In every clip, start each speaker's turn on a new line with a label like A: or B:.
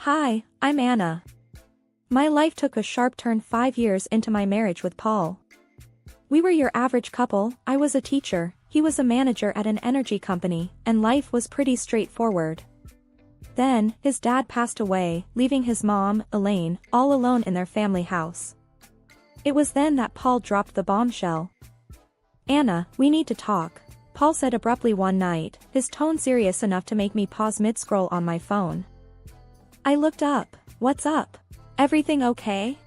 A: Hi, I'm Anna. My life took a sharp turn 5 years into my marriage with Paul. We were your average couple. I was a teacher, he was a manager at an energy company, and life was pretty straightforward. Then, his dad passed away, leaving his mom, Elaine, all alone in their family house. It was then that Paul dropped the bombshell. "Anna, we need to talk," Paul said abruptly one night, his tone serious enough to make me pause mid-scroll on my phone. I looked up. "What's up? Everything okay?"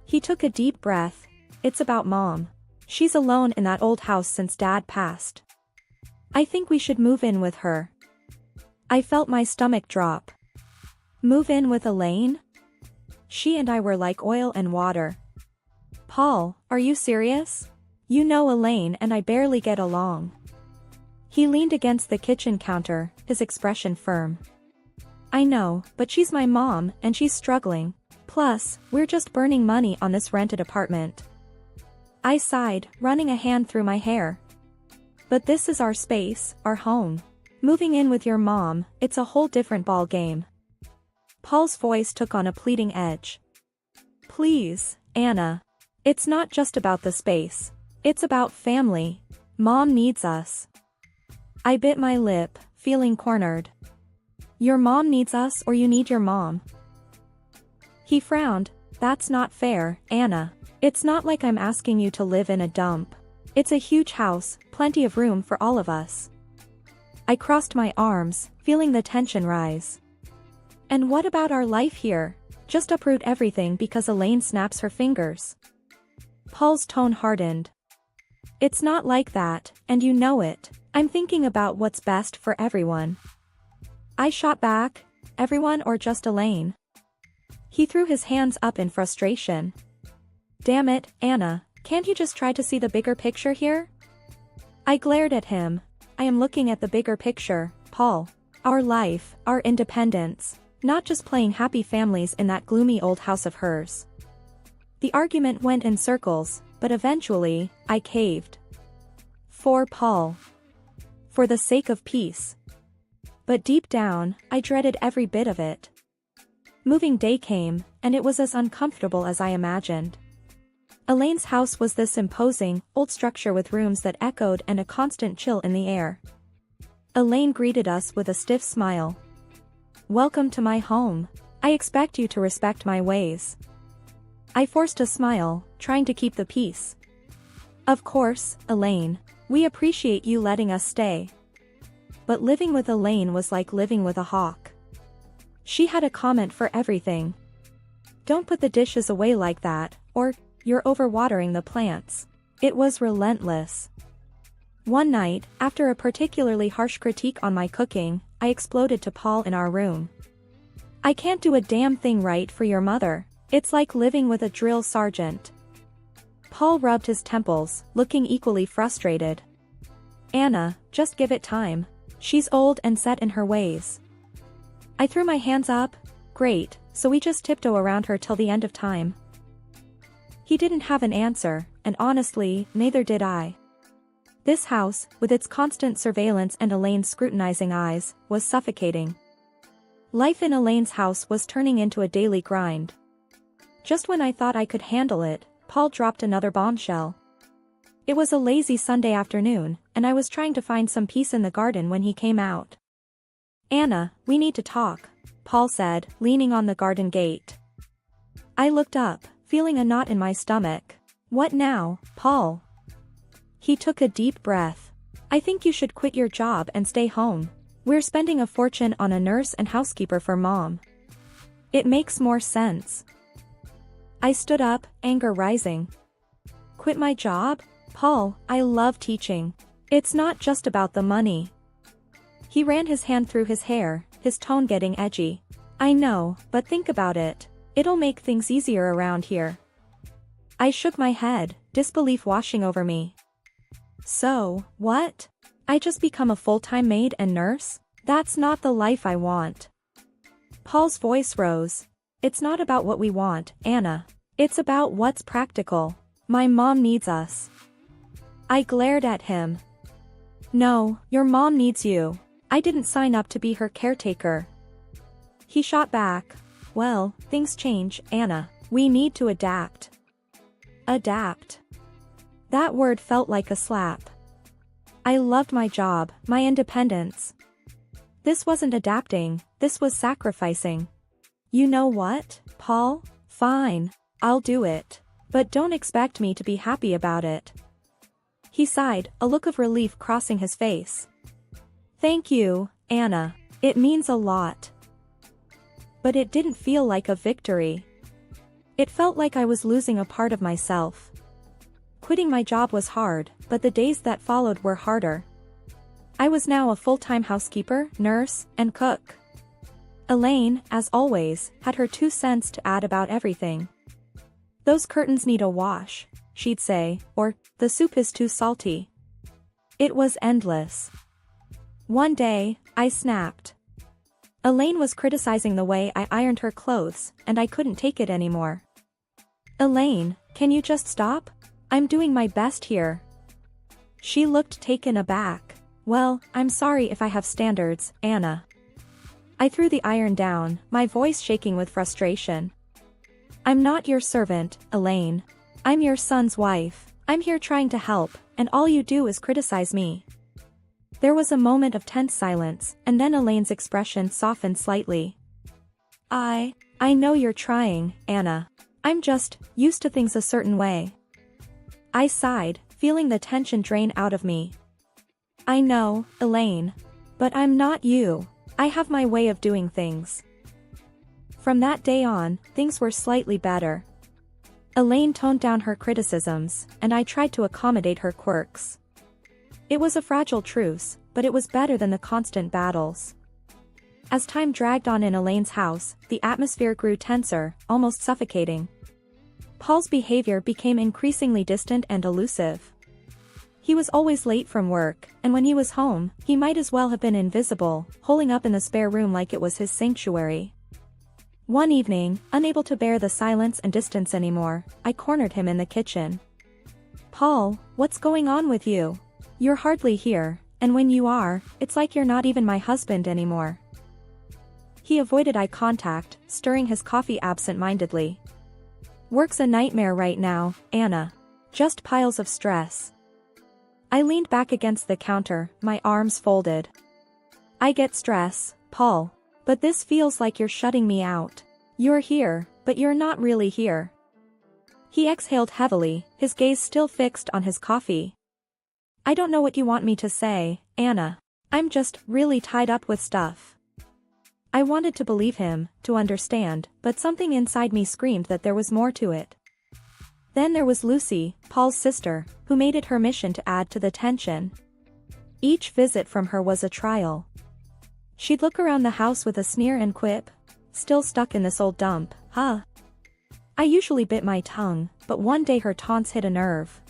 A: He took a deep breath. "It's about Mom. She's alone in that old house since Dad passed. I think we should move in with her." I felt my stomach drop. Move in with Elaine? She and I were like oil and water. "Paul, are you serious? You know Elaine and I barely get along." He leaned against the kitchen counter, his expression firm. "I know, but she's my mom and she's struggling. Plus, we're just burning money on this rented apartment." I sighed, running a hand through my hair. "But this is our space, our home. Moving in with your mom, it's a whole different ball game." Paul's voice took on a pleading edge. "Please, Anna. It's not just about the space. It's about family. Mom needs us." I bit my lip, feeling cornered. "Your mom needs us or you need your mom?" He frowned. "That's not fair, Anna. It's not like I'm asking you to live in a dump. It's a huge house, plenty of room for all of us." I crossed my arms, feeling the tension rise. "And what about our life here? Just uproot everything because Elaine snaps her fingers?" Paul's tone hardened. "It's not like that, and you know it. I'm thinking about what's best for everyone." I shot back, "Everyone or just Elaine?" He threw his hands up in frustration. "Damn it, Anna, can't you just try to see the bigger picture here?" I glared at him. "I am looking at the bigger picture, Paul. Our life, our independence, not just playing happy families in that gloomy old house of hers." The argument went in circles, but eventually, I caved. For Paul. For the sake of peace. But deep down, I dreaded every bit of it. Moving day came, and it was as uncomfortable as I imagined. Elaine's house was this imposing, old structure with rooms that echoed and a constant chill in the air. Elaine greeted us with a stiff smile. "Welcome to my home. I expect you to respect my ways." I forced a smile, trying to keep the peace. "Of course, Elaine. We appreciate you letting us stay." But living with Elaine was like living with a hawk. She had a comment for everything. "Don't put the dishes away like that," or, "You're overwatering the plants." It was relentless. One night, after a particularly harsh critique on my cooking, I exploded to Paul in our room. "I can't do a damn thing right for your mother. It's like living with a drill sergeant." Paul rubbed his temples, looking equally frustrated. "Anna, just give it time. She's old and set in her ways." I threw my hands up. "Great, so we just tiptoe around her till the end of time?" He didn't have an answer, and honestly, neither did I. This house, with its constant surveillance and Elaine's scrutinizing eyes, was suffocating. Life in Elaine's house was turning into a daily grind. Just when I thought I could handle it, Paul dropped another bombshell. It was a lazy Sunday afternoon, and I was trying to find some peace in the garden when he came out. "Anna, we need to talk," Paul said, leaning on the garden gate. I looked up, feeling a knot in my stomach. "What now, Paul?" He took a deep breath. "I think you should quit your job and stay home. We're spending a fortune on a nurse and housekeeper for Mom. It makes more sense." I stood up, anger rising. "Quit my job? Paul, I love teaching. It's not just about the money." He ran his hand through his hair, his tone getting edgy. "I know, but think about it. It'll make things easier around here." I shook my head, disbelief washing over me. "So, what? I just become a full-time maid and nurse? That's not the life I want." Paul's voice rose. "It's not about what we want, Anna. It's about what's practical. My mom needs us." I glared at him. "No, your mom needs you. I didn't sign up to be her caretaker." He shot back. Well, things change, Anna. We need to adapt. Adapt. That word felt like a slap. I loved my job, my independence. This wasn't adapting, this was sacrificing. You know what, Paul? Fine. I'll do it. But don't expect me to be happy about it. He sighed, a look of relief crossing his face. Thank you, Anna. It means a lot. But it didn't feel like a victory. It felt like I was losing a part of myself. Quitting my job was hard, but the days that followed were harder. I was now a full-time housekeeper, nurse, and cook. Elaine, as always, had her 2 cents to add about everything. Those curtains need a wash, she'd say, or, the soup is too salty. It was endless. One day, I snapped. Elaine was criticizing the way I ironed her clothes, and I couldn't take it anymore. Elaine, can you just stop? I'm doing my best here. She looked taken aback. Well, I'm sorry if I have standards, Anna. I threw the iron down, my voice shaking with frustration. I'm not your servant, Elaine. I'm your son's wife. I'm here trying to help, and all you do is criticize me. There was a moment of tense silence, and then Elaine's expression softened slightly. I know you're trying, Anna. I'm just used to things a certain way. I sighed, feeling the tension drain out of me. I know, Elaine. But I'm not you. I have my way of doing things. From that day on, things were slightly better. Elaine toned down her criticisms, and I tried to accommodate her quirks. It was a fragile truce, but it was better than the constant battles. As time dragged on in Elaine's house, the atmosphere grew tenser, almost suffocating. Paul's behavior became increasingly distant and elusive. He was always late from work, and when he was home, he might as well have been invisible, holing up in the spare room like it was his sanctuary. One evening, unable to bear the silence and distance anymore, I cornered him in the kitchen. Paul, what's going on with you? You're hardly here, and when you are, it's like you're not even my husband anymore. He avoided eye contact, stirring his coffee absent-mindedly. Work's a nightmare right now, Anna. Just piles of stress. I leaned back against the counter, my arms folded. I get stress, Paul. But this feels like you're shutting me out. You're here, but you're not really here. He exhaled heavily, his gaze still fixed on his coffee. I don't know what you want me to say, Anna. I'm just really tied up with stuff. I wanted to believe him, to understand, but something inside me screamed that there was more to it. Then there was Lucy, Paul's sister, who made it her mission to add to the tension. Each visit from her was a trial. She'd look around the house with a sneer and quip, still stuck in this old dump, huh? I usually bit my tongue, but one day her taunts hit a nerve.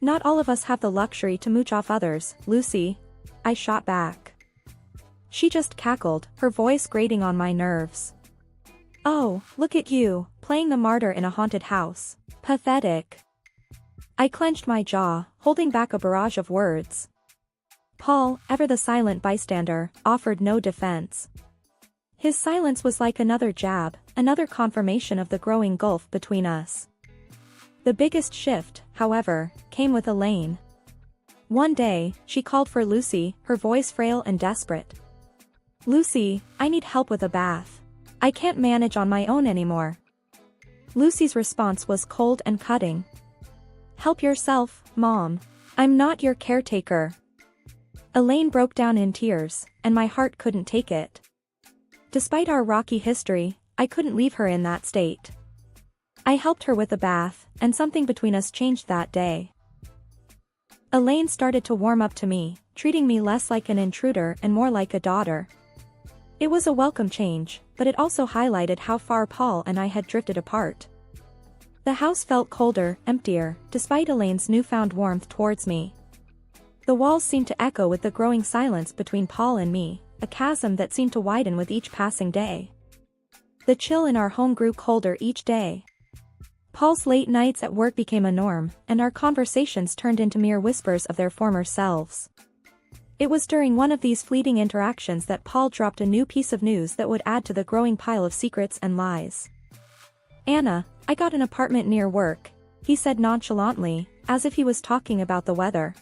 A: Not all of us have the luxury to mooch off others, Lucy. I shot back. She just cackled, her voice grating on my nerves. Oh, look at you, playing the martyr in a haunted house. Pathetic. I clenched my jaw, holding back a barrage of words. Paul, ever the silent bystander, offered no defense. His silence was like another jab, another confirmation of the growing gulf between us. The biggest shift, however, came with Elaine. One day, she called for Lucy, her voice frail and desperate. Lucy, I need help with a bath. I can't manage on my own anymore. Lucy's response was cold and cutting. Help yourself, Mom. I'm not your caretaker. Elaine broke down in tears, and my heart couldn't take it. Despite our rocky history, I couldn't leave her in that state. I helped her with a bath, and something between us changed that day. Elaine started to warm up to me, treating me less like an intruder and more like a daughter. It was a welcome change, but it also highlighted how far Paul and I had drifted apart. The house felt colder, emptier, despite Elaine's newfound warmth towards me. The walls seemed to echo with the growing silence between Paul and me, a chasm that seemed to widen with each passing day. The chill in our home grew colder each day. Paul's late nights at work became a norm, and our conversations turned into mere whispers of their former selves. It was during one of these fleeting interactions that Paul dropped a new piece of news that would add to the growing pile of secrets and lies. "Anna, I got an apartment near work," he said nonchalantly, as if he was talking about the weather.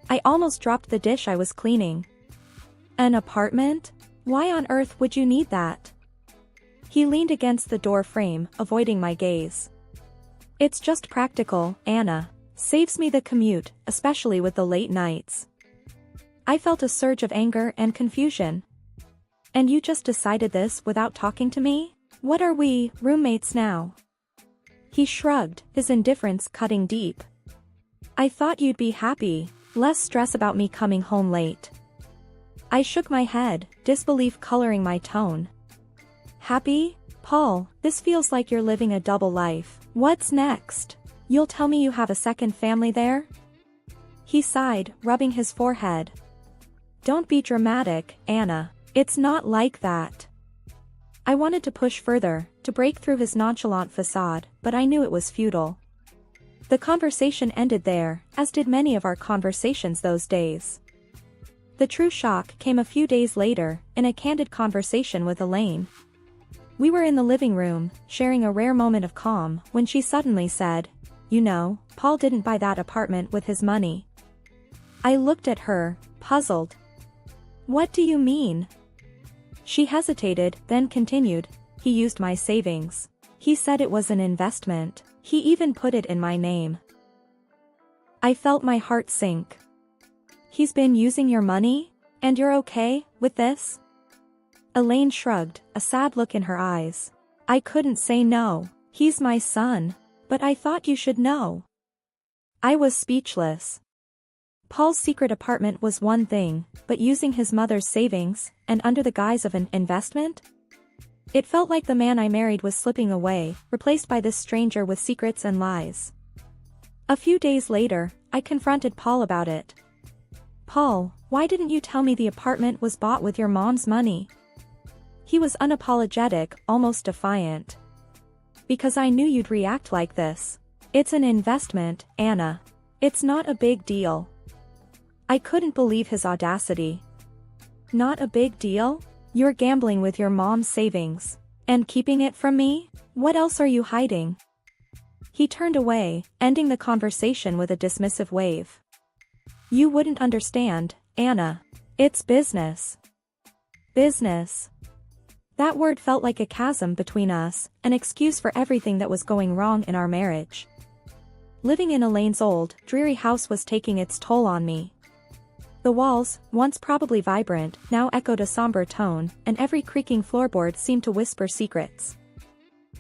A: I almost dropped the dish I was cleaning. "An apartment? Why on earth would you need that?" He leaned against the door frame, avoiding my gaze. "It's just practical, Anna. Saves me the commute, especially with the late nights." I felt a surge of anger and confusion. "And you just decided this without talking to me? What are we, roommates now?" He shrugged, his indifference cutting deep. "I thought you'd be happy, less stress about me coming home late." I shook my head, disbelief coloring my tone. "Happy? Paul, this feels like you're living a double life. What's next? You'll tell me you have a second family there?" He sighed, rubbing his forehead. "Don't be dramatic, Anna. It's not like that." I wanted to push further, to break through his nonchalant facade, but I knew it was futile. The conversation ended there, as did many of our conversations those days. The true shock came a few days later, in a candid conversation with Elaine. We were in the living room, sharing a rare moment of calm, when she suddenly said, "You know, Paul didn't buy that apartment with his money." I looked at her, puzzled. "What do you mean?" She hesitated, then continued, "He used my savings. He said it was an investment. He even put it in my name." I felt my heart sink. "He's been using your money? And you're okay with this?" Elaine shrugged, a sad look in her eyes. "I couldn't say no. He's my son. But I thought you should know." I was speechless. Paul's secret apartment was one thing, but using his mother's savings, and under the guise of an investment? It felt like the man I married was slipping away, replaced by this stranger with secrets and lies. A few days later, I confronted Paul about it. "Paul, why didn't you tell me the apartment was bought with your mom's money?" He was unapologetic, almost defiant. "Because I knew you'd react like this. It's an investment, Anna. It's not a big deal." I couldn't believe his audacity. "Not a big deal? You're gambling with your mom's savings. And keeping it from me? What else are you hiding?" He turned away, ending the conversation with a dismissive wave. "You wouldn't understand, Anna. It's business." Business. That word felt like a chasm between us, an excuse for everything that was going wrong in our marriage. Living in Elaine's old, dreary house was taking its toll on me. The walls, once probably vibrant, now echoed a somber tone, and every creaking floorboard seemed to whisper secrets.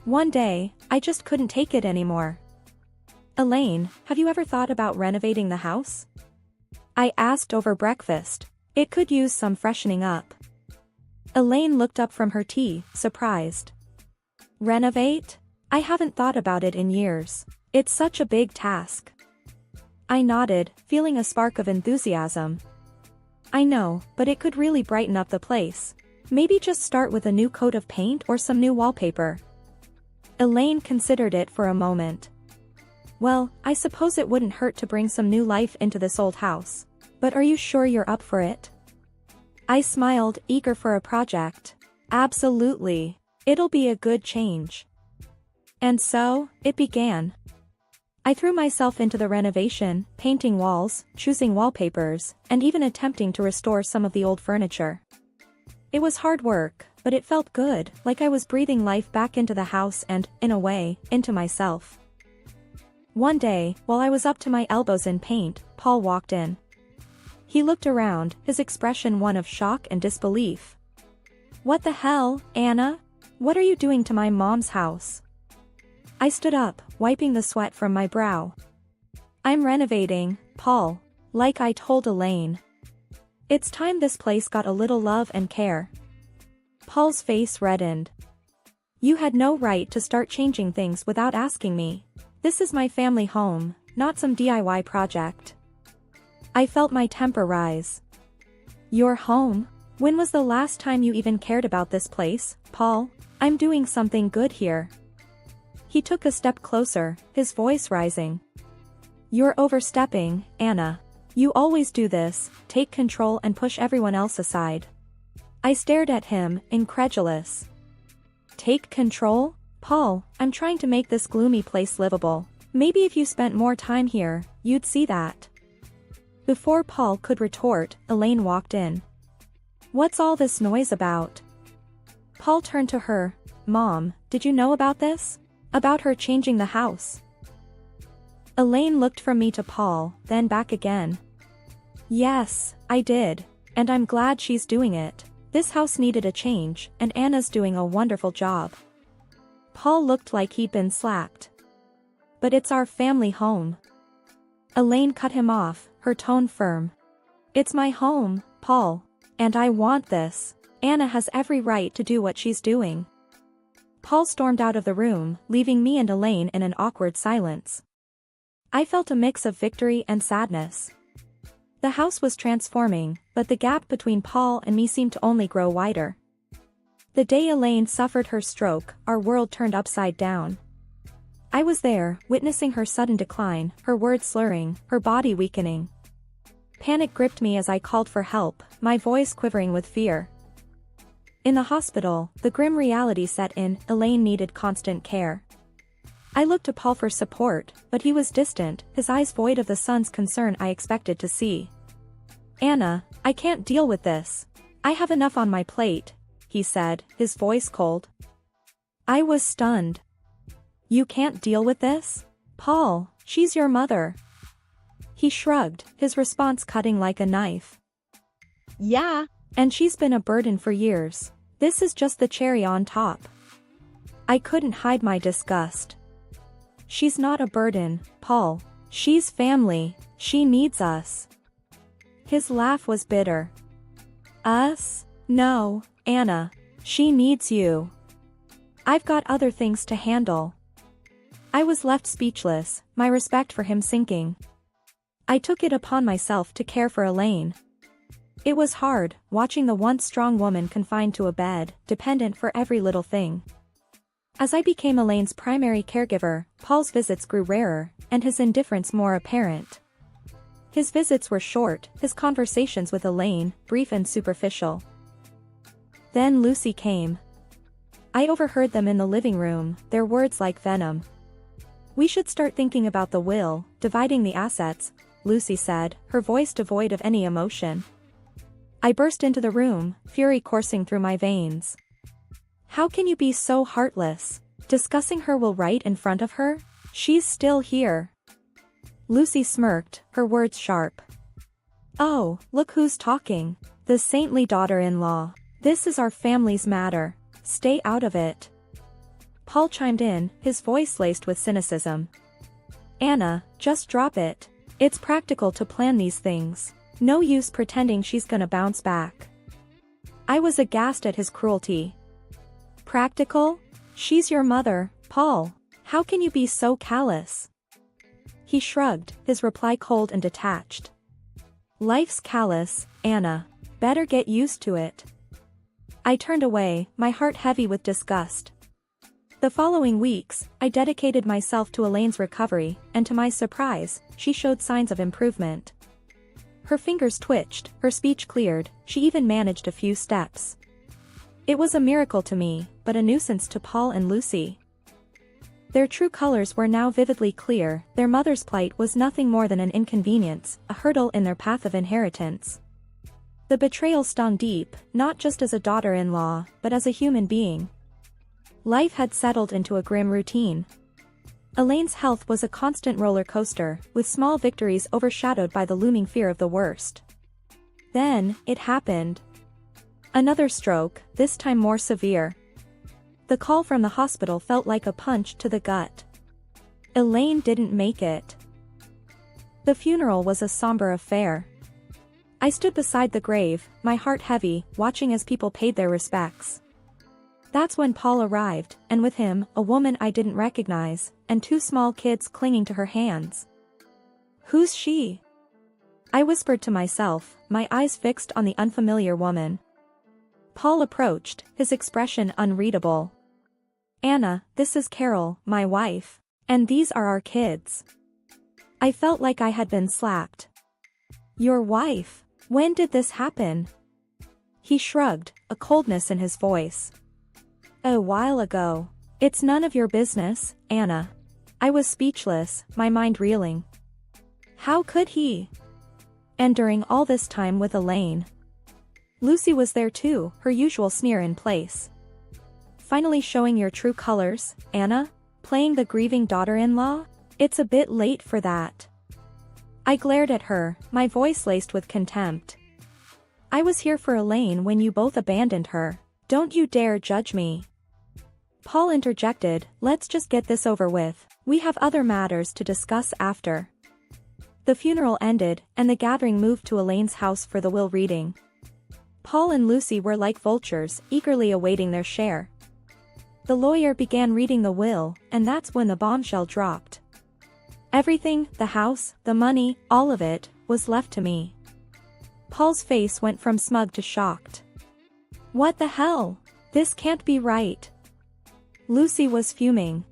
A: One day, I just couldn't take it anymore. "Elaine, have you ever thought about renovating the house?" I asked over breakfast. It could use some freshening up. Elaine looked up from her tea, surprised. "Renovate? I haven't thought about it in years. It's such a big task." I nodded, feeling a spark of enthusiasm. "I know, but it could really brighten up the place. Maybe just start with a new coat of paint or some new wallpaper." Elaine considered it for a moment. "Well, I suppose it wouldn't hurt to bring some new life into this old house. But are you sure you're up for it?" I smiled, eager for a project. "Absolutely. It'll be a good change." And so, it began. I threw myself into the renovation, painting walls, choosing wallpapers, and even attempting to restore some of the old furniture. It was hard work, but it felt good, like I was breathing life back into the house and, in a way, into myself. One day, while I was up to my elbows in paint, Paul walked in. He looked around, his expression one of shock and disbelief. "What the hell, Anna? What are you doing to my mom's house?" I stood up, wiping the sweat from my brow. "I'm renovating, Paul, like I told Elaine. It's time this place got a little love and care." Paul's face reddened. "You had no right to start changing things without asking me. This is my family home, not some DIY project." I felt my temper rise. "Your home? When was the last time you even cared about this place, Paul? I'm doing something good here." He took a step closer, his voice rising. "You're overstepping, Anna. You always do this, take control and push everyone else aside. I stared at him, incredulous. Take control? Paul, I'm trying to make this gloomy place livable. Maybe if you spent more time here, you'd see that. Before Paul could retort, Elaine walked in. What's all this noise about? Paul turned to her. Mom, did you know about this? About her changing the house? Elaine looked from me to Paul, then back again. Yes, I did. And I'm glad she's doing it. This house needed a change, and Anna's doing a wonderful job. Paul looked like he'd been slapped. But it's our family home. Elaine cut him off, her tone firm. It's my home, Paul. And I want this. Anna has every right to do what she's doing. Paul stormed out of the room, leaving me and Elaine in an awkward silence. I felt a mix of victory and sadness. The house was transforming, but the gap between Paul and me seemed to only grow wider. The day Elaine suffered her stroke, our world turned upside down. I was there, witnessing her sudden decline, her words slurring, her body weakening. Panic gripped me as I called for help, my voice quivering with fear. In the hospital, the grim reality set in. Elaine needed constant care. I looked to Paul for support, but he was distant, his eyes void of the son's concern I expected to see. Anna, I can't deal with this. I have enough on my plate, he said, his voice cold. I was stunned. You can't deal with this? Paul, she's your mother. He shrugged, his response cutting like a knife. Yeah, and she's been a burden for years. This is just the cherry on top. I couldn't hide my disgust. She's not a burden, Paul. She's family. She needs us. His laugh was bitter. Us? No, Anna. She needs you. I've got other things to handle. I was left speechless, my respect for him sinking. I took it upon myself to care for Elaine. It was hard, watching the once strong woman confined to a bed, dependent for every little thing. As I became Elaine's primary caregiver, Paul's visits grew rarer, and his indifference more apparent. His visits were short, his conversations with Elaine, brief and superficial. Then Lucy came. I overheard them in the living room, their words like venom. We should start thinking about the will, dividing the assets, Lucy said, her voice devoid of any emotion. I burst into the room, fury coursing through my veins. How can you be so heartless? Discussing her will right in front of her? She's still here. Lucy smirked, her words sharp. Oh, look who's talking. The saintly daughter-in-law. This is our family's matter. Stay out of it. Paul chimed in, his voice laced with cynicism. Anna, just drop it. It's practical to plan these things. No use pretending she's gonna bounce back. I was aghast at his cruelty. Practical? She's your mother, Paul. How can you be so callous? He shrugged, his reply cold and detached. Life's callous, Anna. Better get used to it. I turned away, my heart heavy with disgust. The following weeks, I dedicated myself to Elaine's recovery, and to my surprise, she showed signs of improvement. Her fingers twitched, her speech cleared, she even managed a few steps. It was a miracle to me, but a nuisance to Paul and Lucy. Their true colors were now vividly clear, their mother's plight was nothing more than an inconvenience, a hurdle in their path of inheritance. The betrayal stung deep, not just as a daughter-in-law, but as a human being. Life had settled into a grim routine. Elaine's health was a constant roller coaster, with small victories overshadowed by the looming fear of the worst. Then, it happened. Another stroke, this time more severe. The call from the hospital felt like a punch to the gut. Elaine didn't make it. The funeral was a somber affair. I stood beside the grave, my heart heavy, watching as people paid their respects. That's when Paul arrived, and with him, a woman I didn't recognize, and two small kids clinging to her hands. Who's she? I whispered to myself, my eyes fixed on the unfamiliar woman. Paul approached, his expression unreadable. Anna, this is Carol, my wife. And these are our kids. I felt like I had been slapped. Your wife? When did this happen? He shrugged, a coldness in his voice. A while ago. It's none of your business, Anna. I was speechless, my mind reeling. How could he? And during all this time with Elaine. Lucy was there too, her usual sneer in place. Finally showing your true colors, Anna? Playing the grieving daughter-in-law? It's a bit late for that. I glared at her, my voice laced with contempt. I was here for Elaine when you both abandoned her. Don't you dare judge me. Paul interjected, let's just get this over with. We have other matters to discuss after. The funeral ended, and the gathering moved to Elaine's house for the will reading. Paul and Lucy were like vultures, eagerly awaiting their share. The lawyer began reading the will, and that's when the bombshell dropped. Everything, the house, the money, all of it, was left to me. Paul's face went from smug to shocked. What the hell? This can't be right. Lucy was fuming.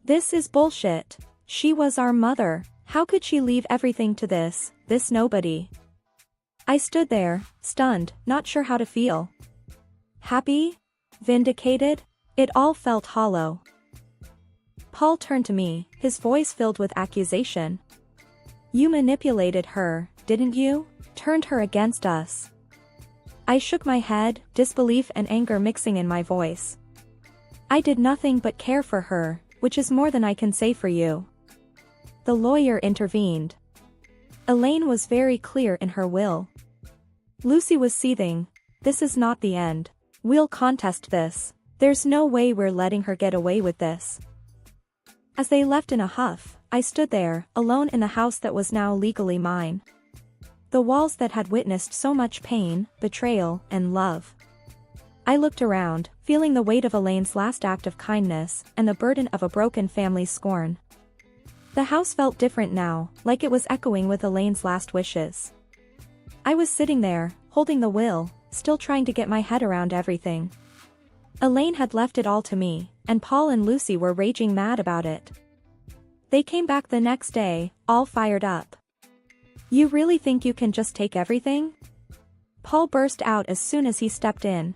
A: This is bullshit. She was our mother. How could she leave everything to this nobody? I stood there, stunned, not sure how to feel. Happy? Vindicated? It all felt hollow. Paul turned to me, his voice filled with accusation. You manipulated her, didn't you? Turned her against us. I shook my head, disbelief and anger mixing in my voice. I did nothing but care for her, which is more than I can say for you. The lawyer intervened. Elaine was very clear in her will. Lucy was seething. This is not the end. We'll contest this. There's no way we're letting her get away with this. As they left in a huff, I stood there, alone in the house that was now legally mine. The walls that had witnessed so much pain, betrayal, and love. I looked around, feeling the weight of Elaine's last act of kindness, and the burden of a broken family's scorn. The house felt different now, like it was echoing with Elaine's last wishes. I was sitting there, holding the will, still trying to get my head around everything. Elaine had left it all to me, and Paul and Lucy were raging mad about it. They came back the next day, all fired up. You really think you can just take everything? Paul burst out as soon as he stepped in.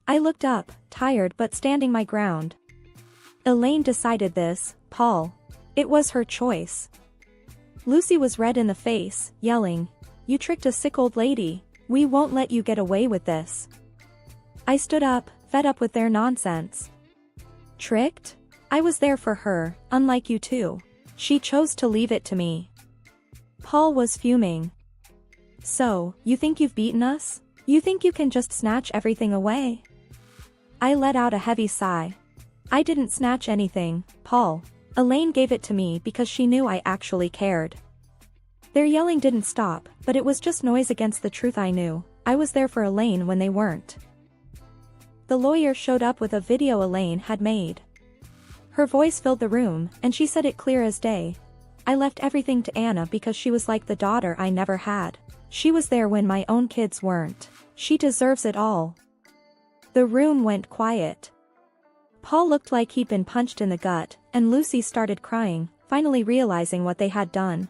A: I looked up, tired but standing my ground. Elaine decided this, Paul. It was her choice. Lucy was red in the face, yelling, You tricked a sick old lady. We won't let you get away with this. I stood up, fed up with their nonsense. Tricked? I was there for her, unlike you two. She chose to leave it to me. Paul was fuming. So, you think you've beaten us? You think you can just snatch everything away? I let out a heavy sigh. I didn't snatch anything, Paul. Elaine gave it to me because she knew I actually cared. Their yelling didn't stop, but it was just noise against the truth I knew. I was there for Elaine when they weren't. The lawyer showed up with a video Elaine had made. Her voice filled the room, and she said it clear as day. I left everything to Anna because she was like the daughter I never had. She was there when my own kids weren't. She deserves it all. The room went quiet. Paul looked like he'd been punched in the gut, and Lucy started crying, finally realizing what they had done.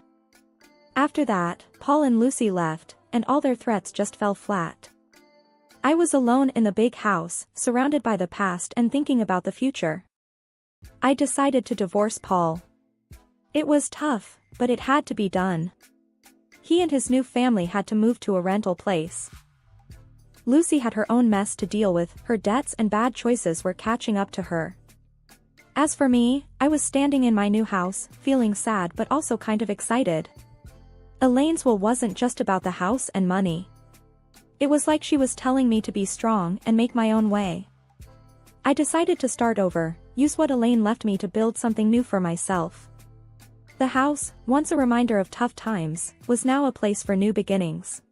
A: After that, Paul and Lucy left, and all their threats just fell flat. I was alone in the big house, surrounded by the past and thinking about the future. I decided to divorce Paul. It was tough, but it had to be done. He and his new family had to move to a rental place. Lucy had her own mess to deal with, her debts and bad choices were catching up to her. As for me, I was standing in my new house, feeling sad but also kind of excited. Elaine's will wasn't just about the house and money. It was like she was telling me to be strong and make my own way. I decided to start over, use what Elaine left me to build something new for myself. The house, once a reminder of tough times, was now a place for new beginnings.